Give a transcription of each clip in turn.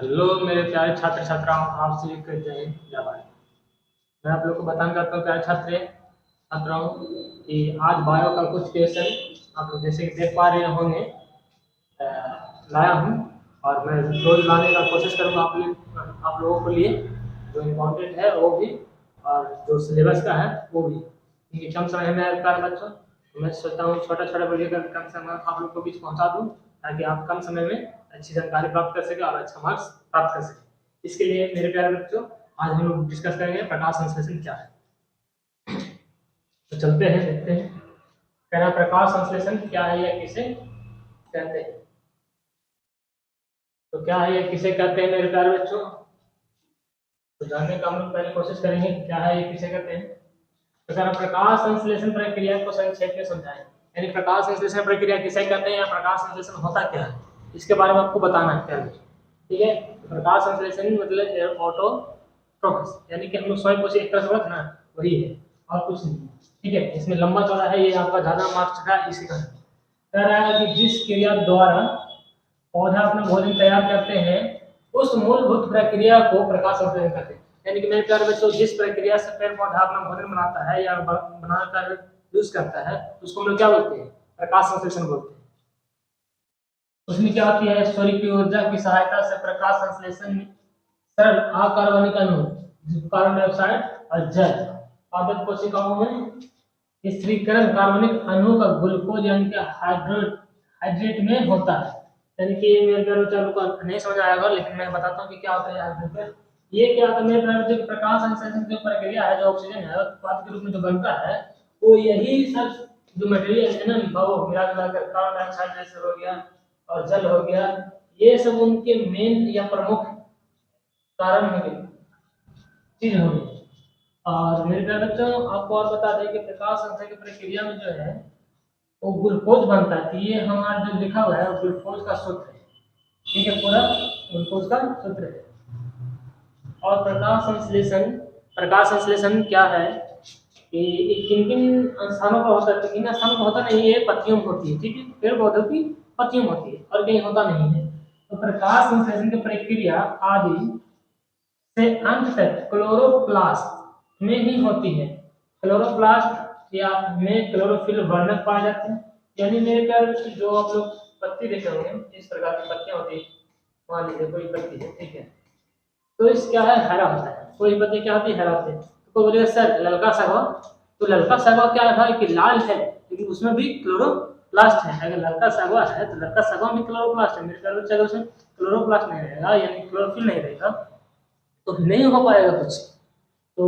Hello मेरे प्यारे छात्र छात्राओं, आपसे एक जय हिंद जय भारत। मैं आप लोग को बताना चाहता हूँ प्यारे छात्र छात्राओं कि आज बायो का कुछ क्वेश्चन आप लोग जैसे कि देख पा रहे होंगे लाया हूँ। और मैं रोज लाने का कोशिश करूँगा आप लोगों के लिए जो इम्पोर्टेंट है वो भी, और जो सिलेबस का है वो भी, क्योंकि कम समय में मेरे प्यारे बच्चों, तो मैं सोचता हूँ छोटा छोटा वीडियो का कम समय आप लोग को बीच पहुँचा दूँ, ताकि आप कम समय में अच्छी जानकारी प्राप्त कर सके और अच्छा मार्क्स प्राप्त कर सके। इसके लिए मेरे प्यारे बच्चों, आज हम लोग डिस्कस करेंगे प्रकाश संश्लेषण क्या है। तो चलते हैं, देखते हैं। कह रहा प्रकाश संश्लेषण क्या है या किसे कहते हैं। तो क्या है या किसे कहते हैं मेरे प्यारे बच्चों, तो जानने का हम लोग पहले कोशिश करेंगे क्या है ये किसे कहते हैं। तो कह रहा प्रकाश संश्लेषण प्रक्रिया को संक्षेप में समझाएं, यानी प्रकाश संश्लेषण प्रक्रिया किसे कहते हैं या प्रकाश संश्लेषण होता क्या है, इसके बारे में आपको बताना है पहले। ठीक है, तो प्रकाश संश्लेषण मतलब ऑटोट्रोफिस, यानी कि हम लोग स्वयं पोषी एक तरह से ना, वही है और कुछ नहीं। ठीक है, इसमें लंबा चौड़ा है, ये आपका ज्यादा मार्क्स का इसी का कह रहा है कि जिस क्रिया द्वारा पौधा अपना भोजन तैयार करते हैं उस मूलभूत प्रक्रिया को प्रकाश संश्लेषण कहते हैं। यानी कि मेरे प्यारे बच्चों, जिस प्रक्रिया से पेड़ पौधा अपना भोजन बनाता है या बनाकर यूज करता है उसको हम लोग क्या बोलते हैं, प्रकाश संश्लेषण बोलते हैं। उसमें क्या होती है, सूर्य की ऊर्जा की सहायता से प्रकाश संश्लेषण में सरल अकार्बनिक अणु कार्बन डाइऑक्साइड और जल पादप कोशिकाओं में स्थिरीकरण कार्बनिक अणु का ग्लूकोज यानी कि हाइड्रेट में होता है। यानी कि मेरे प्यारे बच्चों को नहीं समझ आएगा, लेकिन मैं बताता हूँ कि क्या होता है हाइड्रेट। ये क्या होता है मेरे प्यारे बच्चों, प्रकाश संश्लेषण जो प्रक्रिया है, जो ऑक्सीजन है उत्पाद के रूप में जो बनता है, वो यही सब जो मटेरियल है ना, वो मिला मिलाकर कार्बन डाइऑक्साइड जैसे हो गया और जल हो गया, ये सब उनके मेन या प्रमुख कारण होंगे, चीज होंगे। और मेरे प्यारे बच्चों, आपको और बता दें कि प्रकाश संश्लेषण की प्रक्रिया में जो है वो ग्लूकोज बनता है। तो ये हमारा जो लिखा हुआ है वो ग्लूकोज का सूत्र है। ठीक है, पूरा ग्लूकोज का सूत्र है। और प्रकाश संश्लेषण क्या है कि किन किन स्थानों पर होता है, तो किन स्थानों पर होता नहीं, ये पत्तियों में होती है। ठीक है, पेड़ पौधों की पत्तियों में होती है और कहीं होता नहीं है। तो प्रकाश संश्लेषण की प्रक्रिया आदि से अंत तक क्लोरोप्लास्ट में ही होती है। क्लोरोप्लास्ट या में क्लोरोफिल वर्णक पाए जाते हैं। यानी मेरे ख्याल से जो आप लोग पत्ती देखे होंगे, इस प्रकार की पत्तियां होती है, मान लीजिए कोई पत्ती है, ठीक है, तो इस क्या है, हरा होता है। कोई पत्ती क्या होती है, हरा होती है। तो कोई बोलेगा सर ललका सागवा, तो ललका सागवा क्या है भाई कि लाल है, लेकिन उसमें भी क्लोरोप्लास्ट है। अगर ललका सागवा है तो ललका सागवा में क्लोरोप्लास्ट है। मेरे ख्याल से अगर उसमें क्लोरोप्लास्ट नहीं रहेगा यानी क्लोरोफिल नहीं रहेगा तो नहीं हो पाएगा कुछ। तो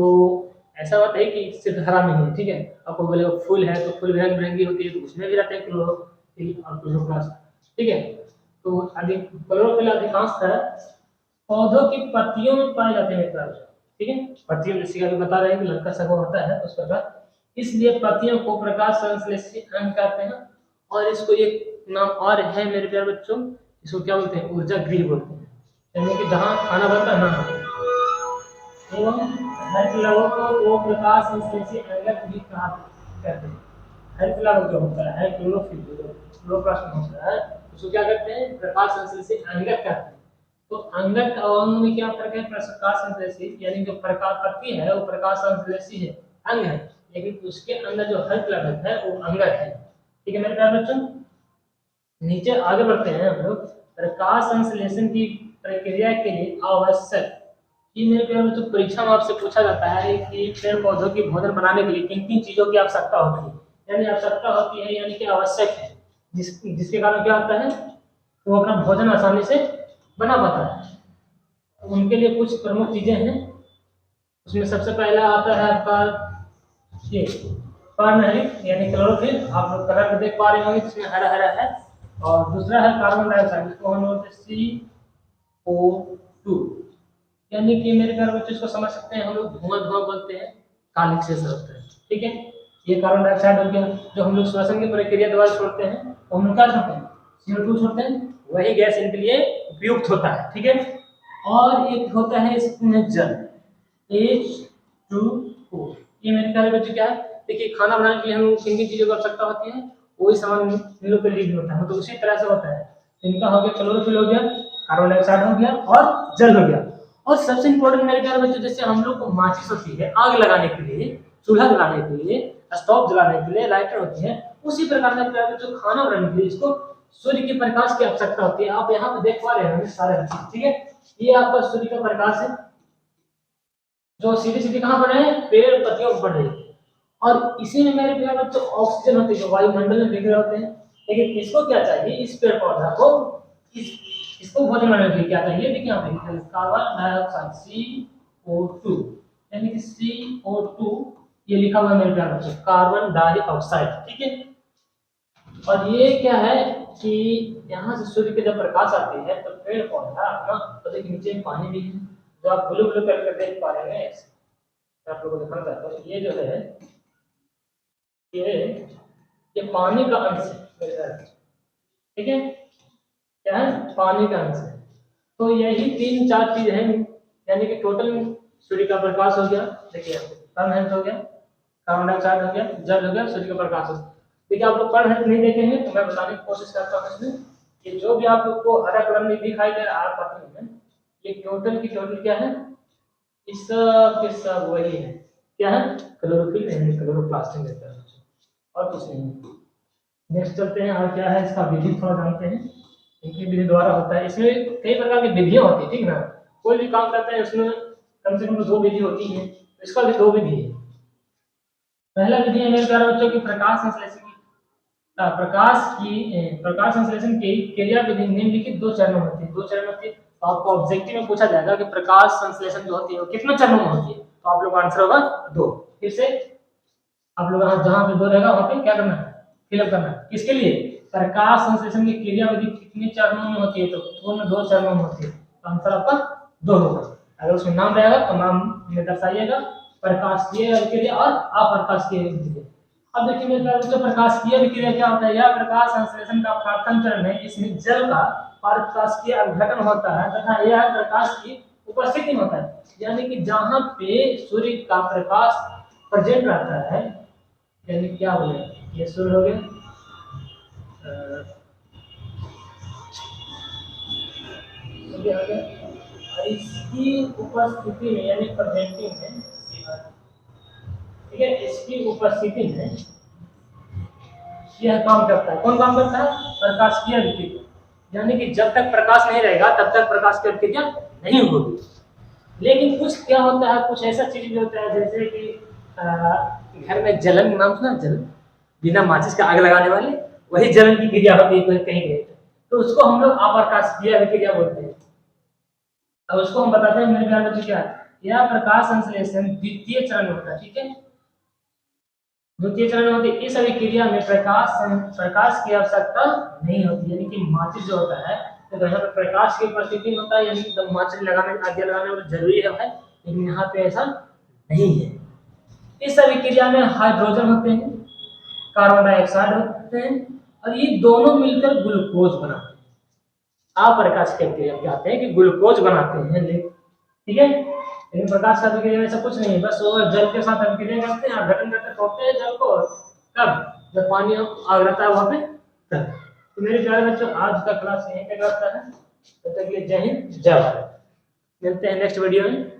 ऐसा बात है कि सिर्फ हरा में ही है। ठीक है, आपको बोलेगा फूल है तो फूल रंग बिरंगी होती है, तो उसमें भी रहते हैं क्लोरोफिल और क्लोरोप्लास्ट। ठीक है, तो अधिक क्लोरोफिल अधिकांशतः पौधों की पत्तियों में पाए जाते हैं मित्र। ठीक है, पत्तियों जैसे कि अभी बता रहे हैं कि लड़का सगो होता है उस प्रकार, इसलिए पत्तियों को प्रकाश संश्लेषी अंग कहते हैं। और इसको एक नाम और है मेरे प्यारे बच्चों, इसको क्या बोलते हैं, ऊर्जा गृह बोलते हैं। यानी कि जहाँ खाना बनता है ना, एवं हरित लवण को वो प्रकाश संश्लेषी अंगक भी कहा कहते हैं। हरित लवण जो होता है क्लोरोफिल, क्लोरोप्लास्ट होता है, उसको क्या कहते हैं, प्रकाश संश्लेषी अंगक कहते हैं। तो अंगक और अंग में क्या फर्क है, प्रकाश संश्लेषी यानी जो प्रकाश पत्ती है वो प्रकाश संश्लेषी है, अंग है, लेकिन उसके अंदर जो हरित लवण है वो अंगक है। ठीक है मेरे प्यारे बच्चों, नीचे आगे बढ़ते हैं हम लोग। प्रकाश संश्लेषण की प्रक्रिया के लिए आवश्यक, ये मेरे प्यारे बच्चों परीक्षा में आपसे पूछा जाता है कि पेड़ पौधों की भोजन बनाने के लिए किन किन चीजों की आवश्यकता होती है। यानी आवश्यकता होती है यानी कि आवश्यक है, जिसके कारण क्या होता है, वो अपना भोजन आसानी से बना पाता है। उनके लिए कुछ प्रमुख चीजें हैं। उसमें सबसे पहला आता है आपका ये पर्णहरित यानी क्लोरोफिल, आप लोग कलर में देख पा रहे होंगे जिसमें हरा हरा है। और दूसरा है कार्बन डाइऑक्साइड, इसको हम बोलते हैं CO2। यानी कि मेरे प्यारे बच्चों इसको समझ सकते हैं हम लोग, धुआं धुआं बोलते हैं, कालिक से होता है। ठीक है, ये कार्बन डाइऑक्साइड हो गया जो हम लोग श्वसन की प्रक्रिया द्वारा छोड़ते हैं, तो हम लोग क्या छोड़ते हैं, CO2 छोड़ते हैं, वही गैस इनके लिए उपयुक्त होता है। ठीक है, और एक होता है इसमें जल, H2O। ये मेरे प्यारे बच्चों क्या है, देखिए खाना बनाने के लिए हम किन किन चीजों की आवश्यकता होती है, वही सामान इन लोग के लिए भी होता है, तो उसी तरह से होता है। इनका हो गया क्लोरोफिल हो गया, कार्बन डाइऑक्साइड हो गया और जल हो गया। और सबसे इंपॉर्टेंट मेरे प्यारे बच्चों, जैसे हम लोग को माचिस होती है आग लगाने के लिए, चूल्हा जलाने के लिए, स्टोव जलाने के लिए लाइटर होती है, उसी प्रकार मेरे प्यारे बच्चों खाना बनाने के लिए इसको सूर्य के प्रकाश की आवश्यकता होती है। आप यहाँ पे देख पा रहे हैं सारे, ठीक है, ये आपका सूर्य का प्रकाश है जो सीधे सीधे कहाँ पड़ रहे हैं, पेड़ पत्तियों पर पड़ रही है। और इसी में मेरे प्यारे बच्चों ऑक्सीजन होती है जो वायुमंडल में बिखरे होते हैं। लेकिन इसको क्या चाहिए, इस पेड़ पौधा को, इसको भोजन बनाने के लिए क्या चाहिए, देखिए यहाँ पे कार्बन डाइऑक्साइड CO2, यानी कि CO2 ये लिखा हुआ है मेरे प्यारे बच्चों, कार्बन डाइऑक्साइड, ठीक है। और ये क्या है कि यहाँ से सूर्य के जब प्रकाश आती है तो पेड़ पौधा अपना, तो देखिए नीचे में पानी भी है जो आप ब्लू ब्लू करके देख पा रहे हैं, आप लोगों को दिखाना चाहता हूँ। ये जो है ये पानी का अंश है, ठीक है, क्या है, पानी का अंश है। तो यही 3-4 चीज है, यानी कि टोटल सूर्य का प्रकाश हो गया, देखिए सन हो गया, कार्बन डाइऑक्साइड हो गया, जल हो गया, सूर्य का प्रकाश हो गया। देखिए आप लोग पर हेड नहीं देखे हैं तो मैं बताने की कोशिश करता हूँ इसमें, कि जो भी आप लोग को हरा कलर में दिखाई दे रहा है पता नहीं, ये टोटल की टोटल क्या है, इस सब के सब वही है, क्या है, क्लोरोफिल यानी क्लोरोप्लास्ट रहता है और कुछ नहीं। नेक्स्ट चलते हैं, और क्या है इसका विधि थोड़ा जानते हैं, इनकी विधि द्वारा होता है। इसमें कई प्रकार की विधियां होती है, ठीक ना, कोई भी काम करते हैं उसमें कम से कम 2 विधि होती है, तो इसका भी 2 विधि है। पहला विधि है मेरे प्यारे बच्चों की प्रकाश संश्लेषण की, प्रकाश संश्लेषण की क्रिया विधि निम्नलिखित 2 चरणों में होती है। 2 चरण होती है, तो आपको ऑब्जेक्टिव में पूछा जाएगा कि प्रकाश संश्लेषण जो होती है वो कितने चरणों में होती है, तो आप लोग का आंसर होगा 2। फिर से आप लोग जहां पे 2 रहेगा वहां पे क्या करना है, फिलअप करना है। किसके लिए, प्रकाश संश्लेषण की क्रिया विधि कितने चरणों में होती है, तो पूर्ण 2 चरणों में होती है, तो आंसर आपका 2 होगा। अगर उसमें नाम रहेगा तो नाम में दर्शाइएगा प्रकाशीय अभिक्रिया और अप्रकाशीय अभिक्रिया। अब देखिए मेरे प्यारे बच्चों, प्रकाशीय अभिक्रिया क्या होता है, यह प्रकाश संश्लेषण का प्रथम चरण है, इसमें जल का प्रकाशीय अपघटन होता है तथा यह प्रकाश की उपस्थिति में होता है, यानी कि जहां पे सूर्य का प्रकाश प्रेजेंट रहता है, यानी क्या हो गया, ये सूर्य हो गया, इसकी उपस्थिति में यानी प्रेजेंटिंग में, ठीक है, इसकी उपस्थिति में यह काम करता है। कौन काम करता है, प्रकाश की अभिक्रिया, यानी कि जब तक प्रकाश नहीं रहेगा तब तक प्रकाश की अभिक्रिया नहीं होगी। लेकिन कुछ क्या होता है, कुछ ऐसा चीज भी होता है जैसे कि घर में जलन, नाम सुना जलन, बिना माचिस का आग लगाने वाले, वही जलन की क्रिया होती है कहीं कहीं, तो उसको हम लोग अप्रकाशीय अभिक्रिया बोलते हैं। अब उसको हम बताते हैं मेरे प्यारे बच्चों, क्या यह प्रकाश संश्लेषण द्वितीय चरण होता है, ठीक है, द्वितीय चरण होती है। इस अभिक्रिया में प्रकाश की आवश्यकता नहीं होती, यानी कि माचिस जो होता है तो यहाँ पे प्रकाश की उपस्थिति में होता है, यानी कि माचिस लगाने, आग लगाने में जरूरी है, लेकिन यहाँ पे ऐसा नहीं है। इस अभिक्रिया में हाइड्रोजन होते हैं, कार्बन डाइऑक्साइड होते हैं, और ये दोनों मिलकर ग्लूकोज बनाते हैं। अप्रकाश की अभिक्रिया कहते हैं कि ग्लूकोज बनाते हैं, ठीक है। लेकिन प्रकाश का अभिक्रिया में ऐसा कुछ नहीं है, बस वो जल के साथ अभिक्रिया करते हैं, अपघटन करके तोड़ते हैं जल को, कब, जब पानी आग रहता है वहां पे तब। तो मेरे प्यारे बच्चों, आज का क्लास यहीं पे करता है, तब तक के लिए जय हिंद जय भारत, मिलते हैं नेक्स्ट वीडियो में।